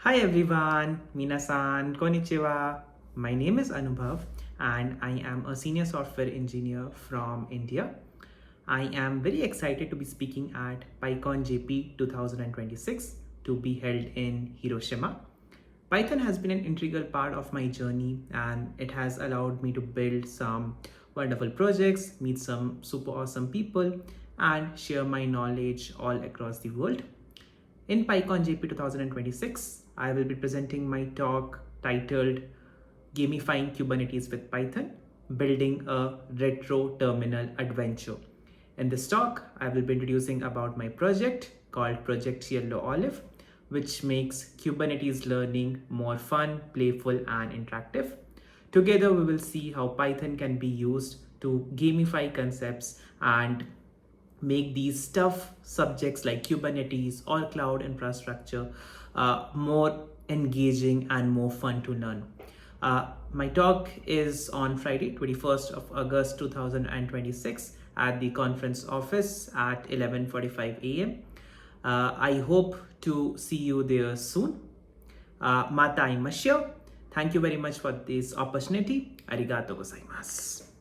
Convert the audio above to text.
Hi everyone, minasan, konnichiwa. My name is Anubhav and I am a senior software engineer from India. I am very excited to be speaking at PyCon JP 2026 to be held in Hiroshima. Python has been an integral part of my journey and it has allowed me to build some wonderful projects, meet some super awesome people, and share my knowledge all across the world. In PyCon JP 2026, I will be presenting my talk titled Gamifying Kubernetes with Python, Building a Retro Terminal Adventure. In this talk, I will be introducing about my project called Project Yellow Olive, which makes Kubernetes learning more fun, playful, and interactive. Together, we will see how Python can be used to gamify concepts and make these tough subjects like Kubernetes or cloud infrastructure more engaging and more fun to learn. My talk is on Friday, 21st of August 2026 at the conference office at 11:45 a.m. I hope to see you there soon. Mata imashyo. Thank you very much for this opportunity. Arigato gozaimasu.